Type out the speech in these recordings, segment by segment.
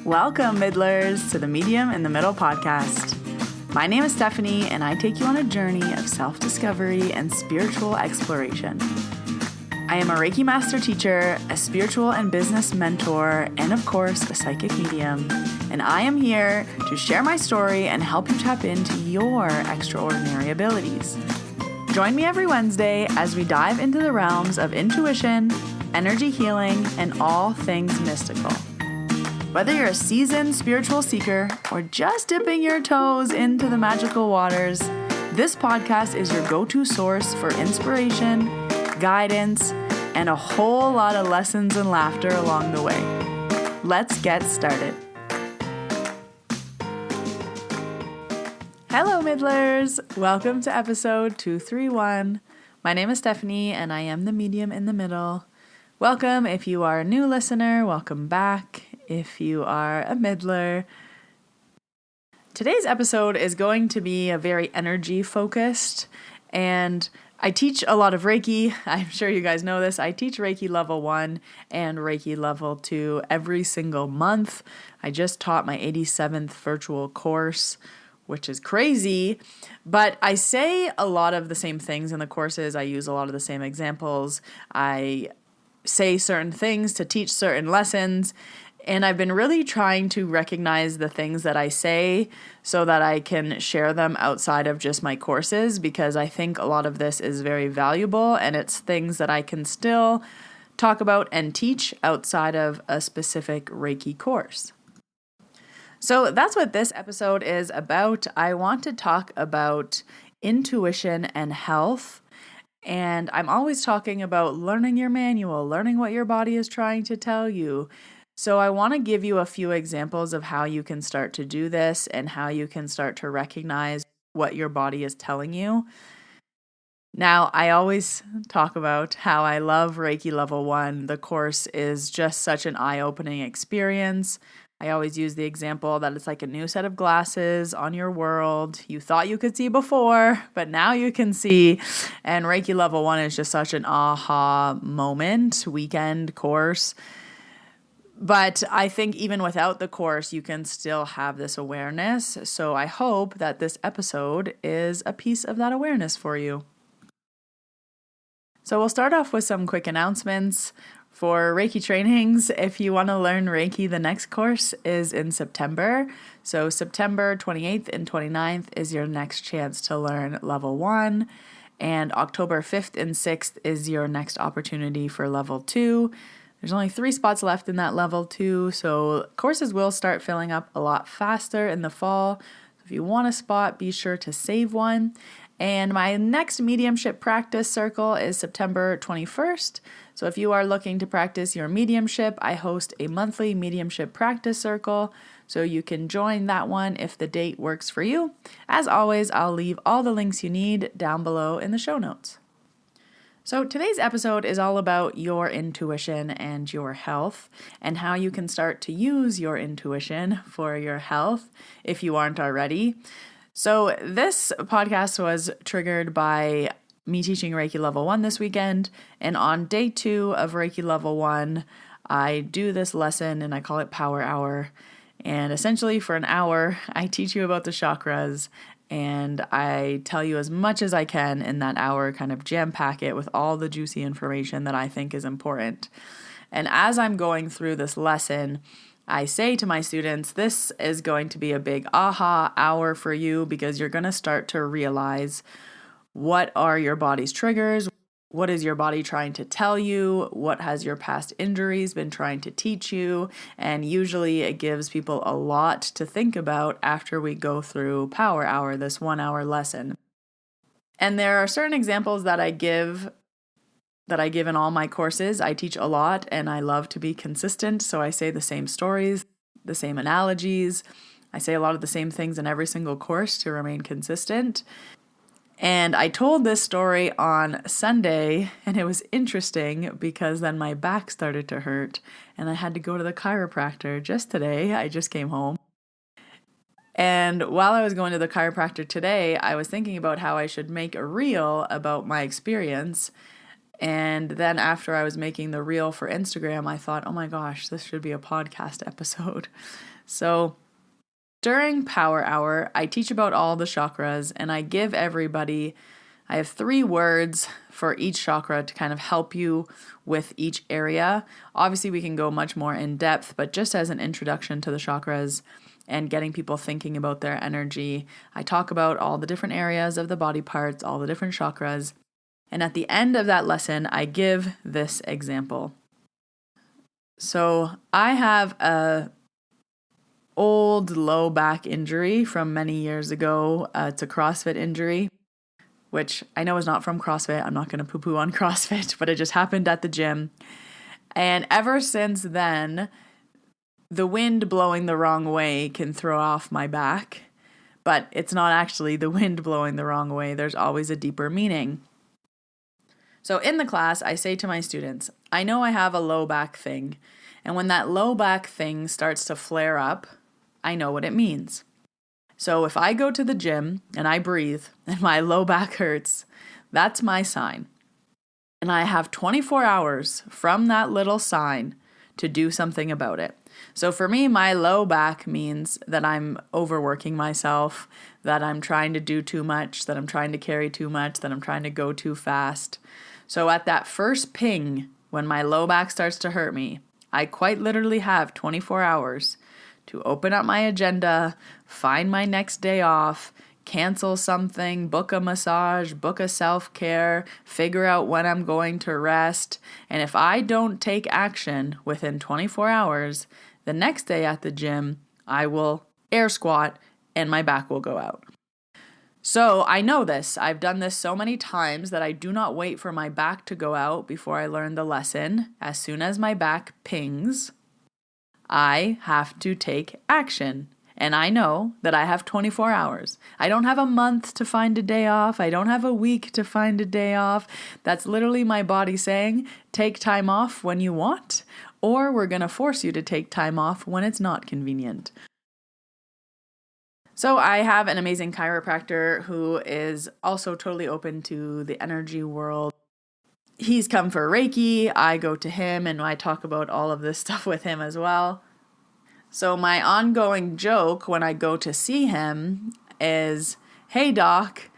Welcome, Middlers, to the Medium in the Middle podcast. My name is Stephanie, and I take you on a journey of self-discovery and spiritual exploration. I am a Reiki master teacher, a spiritual and business mentor, and of course, a psychic medium. And I am here to share my story and help you tap into your extraordinary abilities. Join me every Wednesday as we dive into the realms of intuition, energy healing, and all things mystical. Whether you're a seasoned spiritual seeker or just dipping your toes into the magical waters, this podcast is your go-to source for inspiration, guidance, and a whole lot of lessons and laughter along the way. Let's get started. Hello, Middlers! Welcome to episode 231. My name is Stephanie, and I am the medium in the middle. Welcome if you are a new listener. Welcome back if you are a middler. Today's episode is going to be a very energy focused, and I teach a lot of Reiki. I'm sure you guys know this. I teach Reiki level 1 and Reiki level 2 every single month. I just taught my 87th virtual course, which is crazy, but I say a lot of the same things in the courses. I use a lot of the same examples. I say certain things to teach certain lessons, and I've been really trying to recognize the things that I say so that I can share them outside of just my courses, because I think a lot of this is very valuable and it's things that I can still talk about and teach outside of a specific Reiki course. So that's what this episode is about. I want to talk about intuition and health. And I'm always talking about learning your manual, learning what your body is trying to tell you. So I want to give you a few examples of how you can start to do this and how you can start to recognize what your body is telling you. Now, I always talk about how I love Reiki Level 1. The course is just such an eye-opening experience. I always use the example that it's like a new set of glasses on your world. You thought you could see before, but now you can see. And Reiki Level 1 is just such an aha moment, weekend course. But I think even without the course, you can still have this awareness. So I hope that this episode is a piece of that awareness for you. So we'll start off with some quick announcements. For Reiki trainings, if you want to learn Reiki, the next course is in September. So September 28th and 29th is your next chance to learn Level 1. And October 5th and 6th is your next opportunity for Level 2. There's only 3 spots left in that Level 2, so courses will start filling up a lot faster in the fall. If you want a spot, be sure to save one. And my next mediumship practice circle is September 21st. So if you are looking to practice your mediumship, I host a monthly mediumship practice circle. So you can join that one if the date works for you. As always, I'll leave all the links you need down below in the show notes. So today's episode is all about your intuition and your health and how you can start to use your intuition for your health if you aren't already. So this podcast was triggered by me teaching Reiki Level 1 this weekend, and on day 2 of Reiki Level 1, I do this lesson and I call it Power Hour. And essentially for an hour, I teach you about the chakras and I tell you as much as I can in that hour, kind of jam pack it with all the juicy information that I think is important. And as I'm going through this lesson, I say to my students, this is going to be a big aha hour for you, because you're going to start to realize what are your body's triggers. What is your body trying to tell you? What has your past injuries been trying to teach you? And usually it gives people a lot to think about after we go through Power Hour, this 1 hour lesson. And there are certain examples that I give in all my courses. I teach a lot and I love to be consistent. So I say the same stories, the same analogies. I say a lot of the same things in every single course to remain consistent. And I told this story on Sunday, and it was interesting because then my back started to hurt and I had to go to the chiropractor just today. I just came home. And while I was going to the chiropractor today, I was thinking about how I should make a reel about my experience. And then after I was making the reel for Instagram, I thought, oh my gosh, this should be a podcast episode. So during Power Hour, I teach about all the chakras, and I give everybody, I have 3 words for each chakra to kind of help you with each area. Obviously, we can go much more in depth, but just as an introduction to the chakras and getting people thinking about their energy, I talk about all the different areas of the body parts, all the different chakras. And at the end of that lesson, I give this example. So I have a old low back injury from many years ago. It's a CrossFit injury, which I know is not from CrossFit. I'm not going to poo-poo on CrossFit, but it just happened at the gym. And ever since then, the wind blowing the wrong way can throw off my back, but it's not actually the wind blowing the wrong way. There's always a deeper meaning. So in the class, I say to my students, I know I have a low back thing, and when that low back thing starts to flare up, I know what it means. So if I go to the gym and I breathe and my low back hurts, that's my sign. And I have 24 hours from that little sign to do something about it. So for me, my low back means that I'm overworking myself, that I'm trying to do too much, that I'm trying to carry too much, that I'm trying to go too fast. So at that first ping, when my low back starts to hurt me, I quite literally have 24 hours to open up my agenda, find my next day off, cancel something, book a massage, book a self-care, figure out when I'm going to rest. And if I don't take action within 24 hours, the next day at the gym, I will air squat and my back will go out. So I know this. I've done this so many times that I do not wait for my back to go out before I learn the lesson. As soon as my back pings, I have to take action. And I know that I have 24 hours. I don't have a month to find a day off. I don't have a week to find a day off. That's literally my body saying, take time off when you want, or we're going to force you to take time off when it's not convenient. So I have an amazing chiropractor who is also totally open to the energy world. He's come for Reiki. I go to him and I talk about all of this stuff with him as well. So my ongoing joke when I go to see him is, hey doc,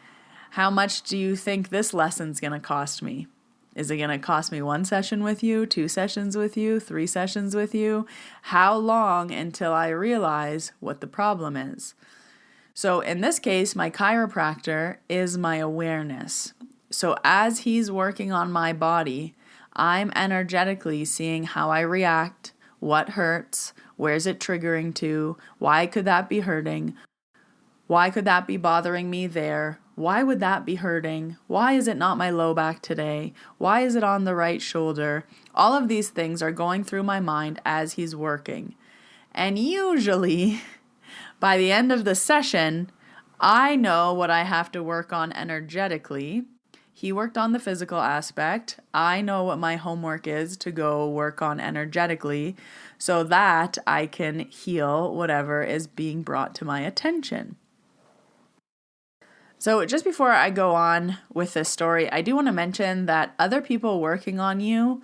how much do you think this lesson's going to cost me? Is it going to cost me 1 session with you, 2 sessions with you, 3 sessions with you? How long until I realize what the problem is? So in this case, my chiropractor is my awareness. So as he's working on my body, I'm energetically seeing how I react, what hurts, where's it triggering to, why could that be hurting, why could that be bothering me there, why would that be hurting, why is it not my low back today, why is it on the right shoulder. All of these things are going through my mind as he's working. And usually, by the end of the session, I know what I have to work on energetically. He worked on the physical aspect. I know what my homework is to go work on energetically so that I can heal whatever is being brought to my attention. So just before I go on with this story, I do want to mention that other people working on you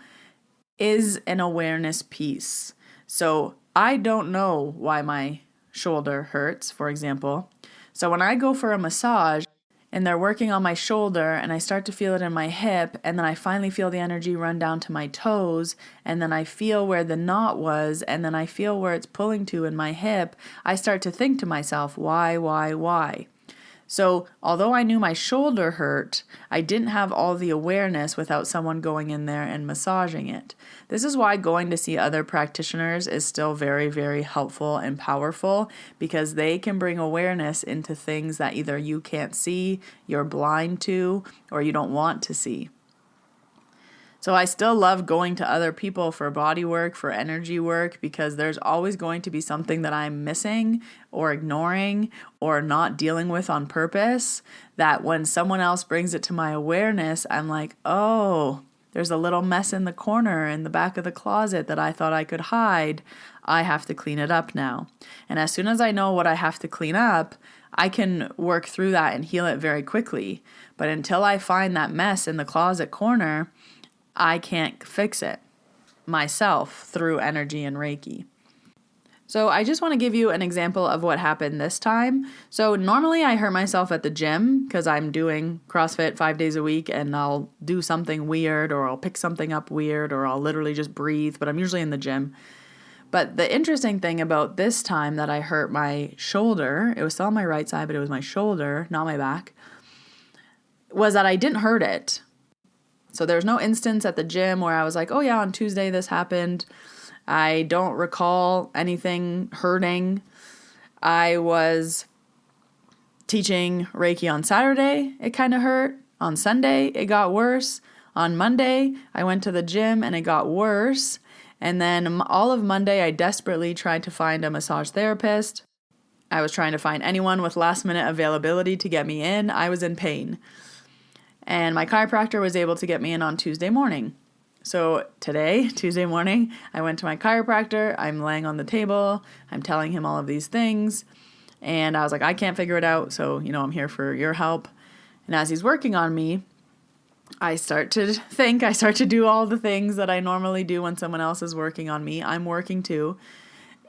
is an awareness piece. So I don't know why my shoulder hurts, for example. So when I go for a massage and they're working on my shoulder and I start to feel it in my hip and then I finally feel the energy run down to my toes and then I feel where the knot was and then I feel where it's pulling to in my hip, I start to think to myself, why? So although I knew my shoulder hurt, I didn't have all the awareness without someone going in there and massaging it. This is why going to see other practitioners is still very, very helpful and powerful because they can bring awareness into things that either you can't see, you're blind to, or you don't want to see. So I still love going to other people for body work, for energy work, because there's always going to be something that I'm missing or ignoring or not dealing with on purpose, that when someone else brings it to my awareness, I'm like, oh, there's a little mess in the corner in the back of the closet that I thought I could hide. I have to clean it up now. And as soon as I know what I have to clean up, I can work through that and heal it very quickly. But until I find that mess in the closet corner, I can't fix it myself through energy and Reiki. So I just want to give you an example of what happened this time. So normally I hurt myself at the gym because I'm doing CrossFit 5 days a week, and I'll do something weird, or I'll pick something up weird, or I'll literally just breathe, but I'm usually in the gym. But the interesting thing about this time that I hurt my shoulder, it was still on my right side, but it was my shoulder, not my back, was that I didn't hurt it. So there was no instance at the gym where I was like, oh yeah, on Tuesday this happened. I don't recall anything hurting. I was teaching Reiki on Saturday. It kind of hurt. On Sunday, it got worse. On Monday, I went to the gym and it got worse. And then all of Monday, I desperately tried to find a massage therapist. I was trying to find anyone with last minute availability to get me in. I was in pain. And my chiropractor was able to get me in on Tuesday morning. So today, Tuesday morning, I went to my chiropractor. I'm laying on the table. I'm telling him all of these things. And I was like, I can't figure it out. So, I'm here for your help. And as he's working on me, I start to do all the things that I normally do when someone else is working on me. I'm working too.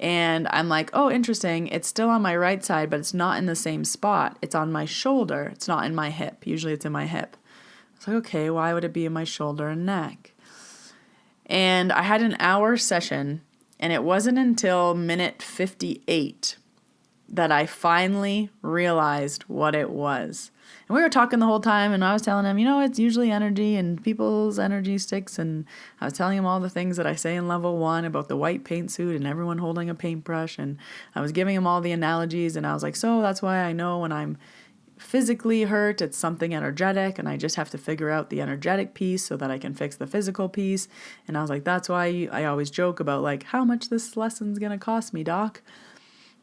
And I'm like, oh, interesting. It's still on my right side, but it's not in the same spot. It's on my shoulder. It's not in my hip. Usually it's in my hip. I was like, okay, why would it be in my shoulder and neck? And I had an hour session, and it wasn't until minute 58 that I finally realized what it was. And we were talking the whole time, and I was telling him, it's usually energy, and people's energy sticks, and I was telling him all the things that I say in level 1 about the white paint suit and everyone holding a paintbrush, and I was giving him all the analogies, and I was like, so that's why I know when I'm physically hurt, it's something energetic, and I just have to figure out the energetic piece so that I can fix the physical piece. And I was like, that's why I always joke about like, how much this lesson's gonna cost me, doc?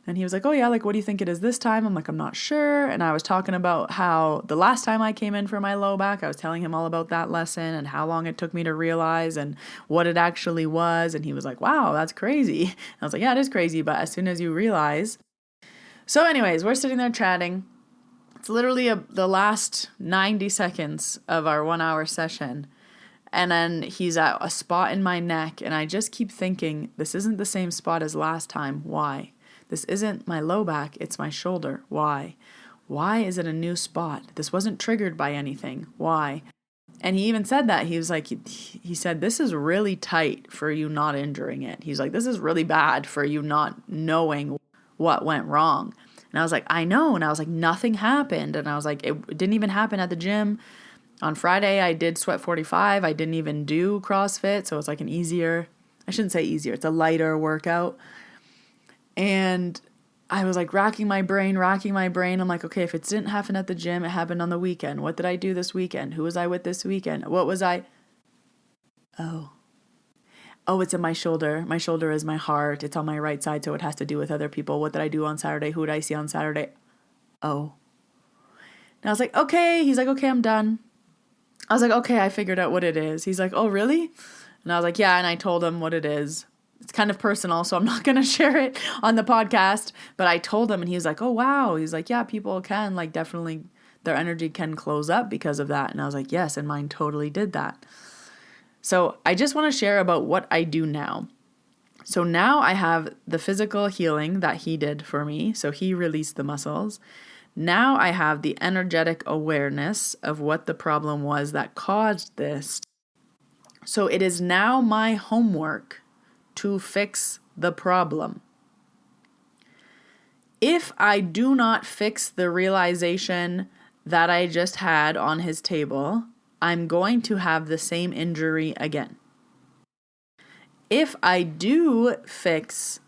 And he was like, oh yeah, like what do you think it is this time? I'm like, I'm not sure. And I was talking about how the last time I came in for my low back, I was telling him all about that lesson and how long it took me to realize and what it actually was. And he was like, wow, that's crazy. And I was like, yeah, it is crazy, but as soon as you realize. So anyways, we're sitting there chatting. It's literally the last 90 seconds of our 1 hour session. And then he's at a spot in my neck. And I just keep thinking, this isn't the same spot as last time. Why? This isn't my low back. It's my shoulder. Why? Why is it a new spot? This wasn't triggered by anything. Why? And he even said that. He was like, he said, this is really tight for you not injuring it. He's like, this is really bad for you not knowing what went wrong. And I was like, I know. And I was like, nothing happened. And I was like, it didn't even happen at the gym. On Friday, I did Sweat 45. I didn't even do CrossFit. So it's like an easier, I shouldn't say easier, it's a lighter workout. And I was like racking my brain. I'm like, okay, if it didn't happen at the gym, it happened on the weekend. What did I do this weekend? Who was I with this weekend? What was I? Oh, it's in my shoulder. My shoulder is my heart. It's on my right side, so it has to do with other people. What did I do on Saturday? Who did I see on Saturday? Oh. And I was like, okay. He's like, okay, I'm done. I was like, okay, I figured out what it is. He's like, oh, really? And I was like, yeah, and I told him what it is. It's kind of personal, so I'm not going to share it on the podcast. But I told him, and he was like, oh, wow. He's like, yeah, people can, like, definitely, their energy can close up because of that. And I was like, yes, and mine totally did that. So I just want to share about what I do now. So now I have the physical healing that he did for me. So he released the muscles. Now I have the energetic awareness of what the problem was that caused this. So it is now my homework to fix the problem. If I do not fix the realization that I just had on his table, I'm going to have the same injury again. If I do fix,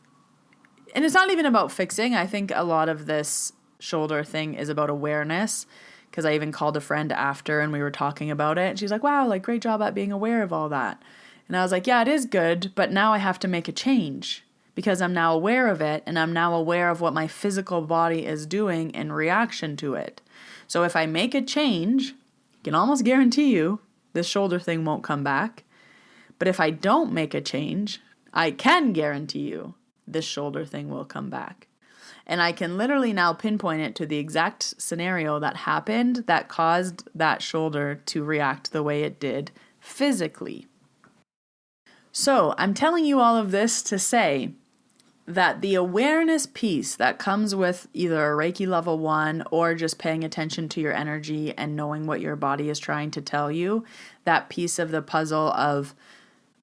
and it's not even about fixing, I think a lot of this shoulder thing is about awareness, because I even called a friend after and we were talking about it, and she's like, wow, like great job at being aware of all that. And I was like, yeah, it is good, but now I have to make a change because I'm now aware of it, and I'm now aware of what my physical body is doing in reaction to it. So if I make a change, I can almost guarantee you this shoulder thing won't come back. But if I don't make a change, I can guarantee you this shoulder thing will come back. And I can literally now pinpoint it to the exact scenario that happened that caused that shoulder to react the way it did physically. So I'm telling you all of this to say that the awareness piece that comes with either a Reiki level 1 or just paying attention to your energy and knowing what your body is trying to tell you, that piece of the puzzle of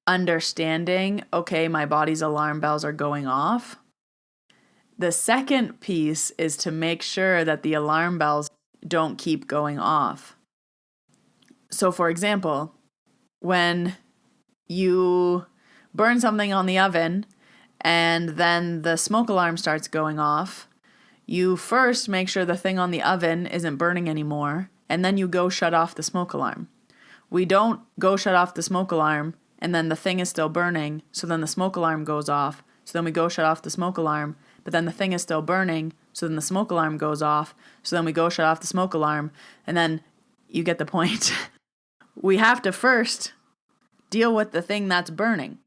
understanding, okay, my body's alarm bells are going off. The second piece is to make sure that the alarm bells don't keep going off. So for example, when you burn something on the oven and then the smoke alarm starts going off, you first make sure the thing on the oven isn't burning anymore, and then you go shut off the smoke alarm. We don't go shut off the smoke alarm and then the thing is still burning, so then the smoke alarm goes off. So then we go shut off the smoke alarm, but then the thing is still burning, so then the smoke alarm goes off. So then we go shut off the smoke alarm, and then you get the point. We have to first deal with the thing that's burning.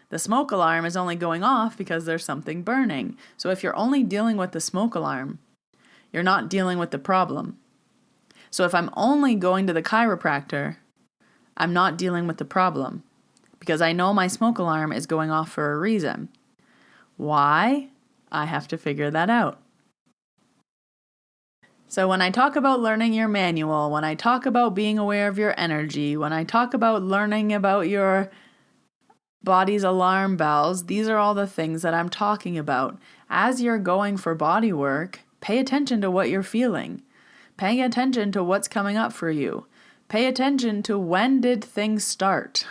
The smoke alarm is only going off because there's something burning. So if you're only dealing with the smoke alarm, you're not dealing with the problem. So if I'm only going to the chiropractor, I'm not dealing with the problem because I know my smoke alarm is going off for a reason. Why? I have to figure that out. So when I talk about learning your manual, when I talk about being aware of your energy, when I talk about learning about your body's alarm bells, these are all the things that I'm talking about. As you're going for body work, pay attention to what you're feeling. Pay attention to what's coming up for you. Pay attention to when did things start?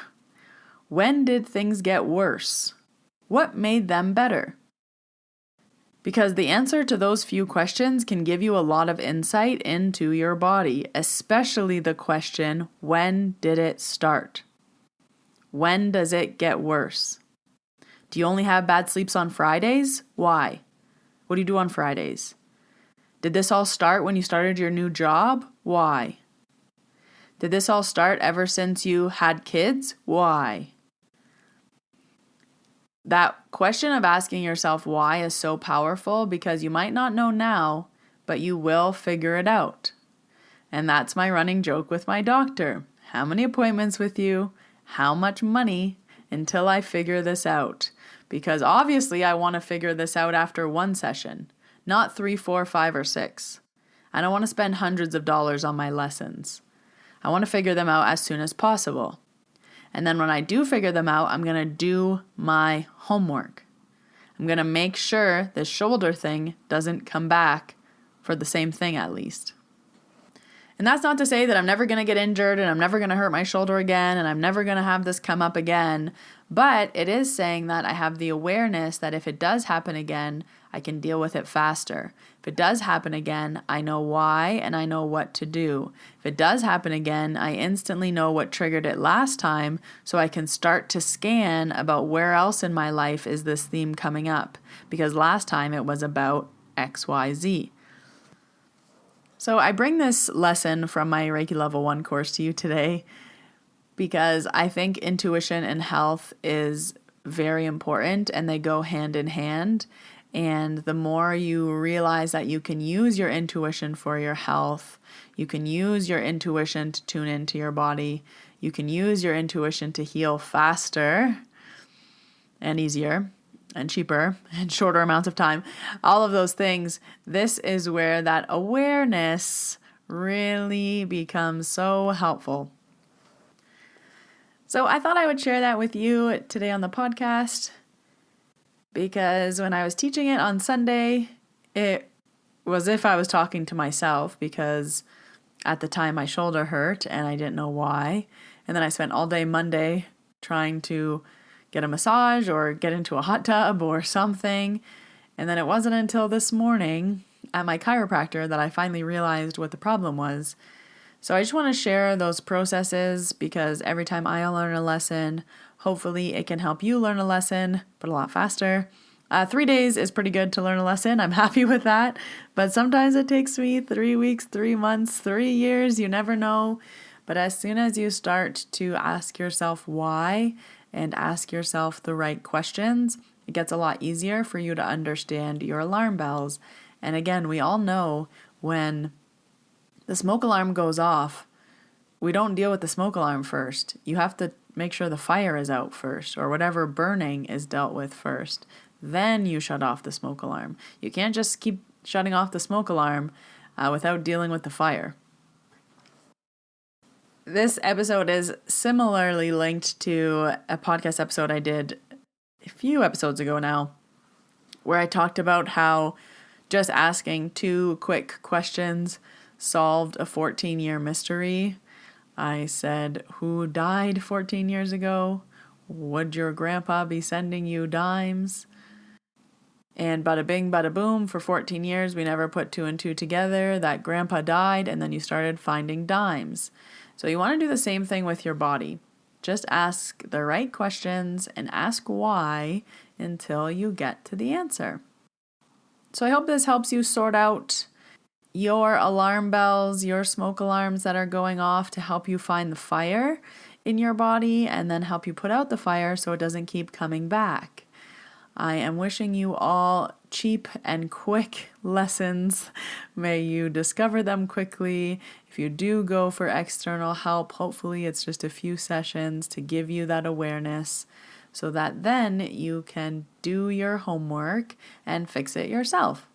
When did things get worse? What made them better? Because the answer to those few questions can give you a lot of insight into your body, especially the question, when did it start? When does it get worse? Do you only have bad sleeps on Fridays? Why? What do you do on Fridays? Did this all start when you started your new job? Why? Did this all start ever since you had kids? Why? That question of asking yourself why is so powerful because you might not know now, but you will figure it out. And that's my running joke with my doctor. How many appointments with you? How much money until I figure this out? Because obviously I want to figure this out after one session, not 3, 4, 5, or 6. I don't want to spend hundreds of dollars on my lessons. I want to figure them out as soon as possible. And then when I do figure them out, I'm going to do my homework. I'm going to make sure this shoulder thing doesn't come back for the same thing at least. And that's not to say that I'm never going to get injured and I'm never going to hurt my shoulder again and I'm never going to have this come up again. But it is saying that I have the awareness that if it does happen again, I can deal with it faster. If it does happen again, I know why and I know what to do. If it does happen again, I instantly know what triggered it last time so I can start to scan about where else in my life is this theme coming up. Because last time it was about XYZ. So I bring this lesson from my Reiki Level 1 course to you today because I think intuition and health is very important and they go hand in hand. And the more you realize that you can use your intuition for your health, you can use your intuition to tune into your body, you can use your intuition to heal faster and easier and cheaper and shorter amounts of time, all of those things, this is where that awareness really becomes so helpful. So I thought I would share that with you today on the podcast because when I was teaching it on Sunday, it was as if I was talking to myself because at the time my shoulder hurt and I didn't know why. And then I spent all day Monday trying to get a massage or get into a hot tub or something. And then it wasn't until this morning at my chiropractor that I finally realized what the problem was. So I just want to share those processes because every time I learn a lesson, hopefully it can help you learn a lesson, but a lot faster. 3 days is pretty good to learn a lesson. I'm happy with that. But sometimes it takes me 3 weeks, 3 months, 3 years. You never know. But as soon as you start to ask yourself why and ask yourself the right questions, it gets a lot easier for you to understand your alarm bells. And again, we all know when the smoke alarm goes off, we don't deal with the smoke alarm first. You have to make sure the fire is out first, or whatever burning is dealt with first. Then you shut off the smoke alarm. You can't just keep shutting off the smoke alarm without dealing with the fire. This episode is similarly linked to a podcast episode I did a few episodes ago now, where I talked about how just asking 2 quick questions solved a 14-year mystery. I said, who died 14 years ago? Would your grandpa be sending you dimes? And bada bing, bada boom, for 14 years, we never put 2 and 2 together. That grandpa died, and then you started finding dimes. So you want to do the same thing with your body. Just ask the right questions and ask why until you get to the answer. So I hope this helps you sort out your alarm bells, your smoke alarms that are going off to help you find the fire in your body and then help you put out the fire so it doesn't keep coming back. I am wishing you all cheap and quick lessons. May you discover them quickly. If you do go for external help, hopefully it's just a few sessions to give you that awareness so that then you can do your homework and fix it yourself.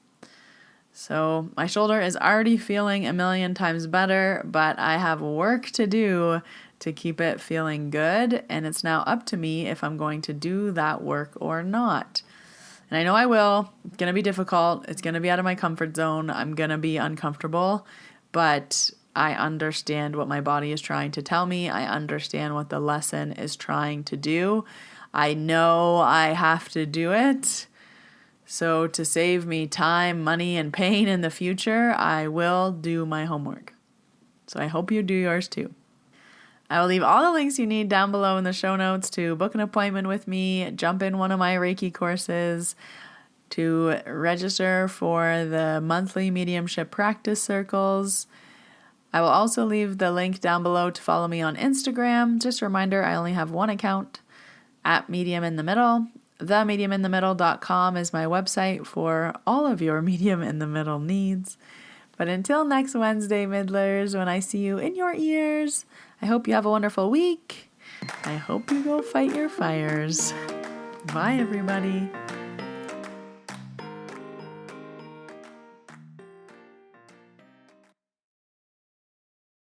So my shoulder is already feeling a million times better, but I have work to do to keep it feeling good, and it's now up to me if I'm going to do that work or not. And I know I will. It's going to be difficult. It's going to be out of my comfort zone. I'm going to be uncomfortable, but I understand what my body is trying to tell me. I understand what the lesson is trying to do. I know I have to do it. So to save me time, money, and pain in the future, I will do my homework. So I hope you do yours too. I will leave all the links you need down below in the show notes to book an appointment with me, jump in one of my Reiki courses, to register for the monthly mediumship practice circles. I will also leave the link down below to follow me on Instagram. Just a reminder, I only have one account, @mediuminthemiddle. TheMediumInTheMiddle.com is my website for all of your Medium in the Middle needs. But until next Wednesday, Middlers, when I see you in your ears, I hope you have a wonderful week. I hope you go fight your fires. Bye, everybody.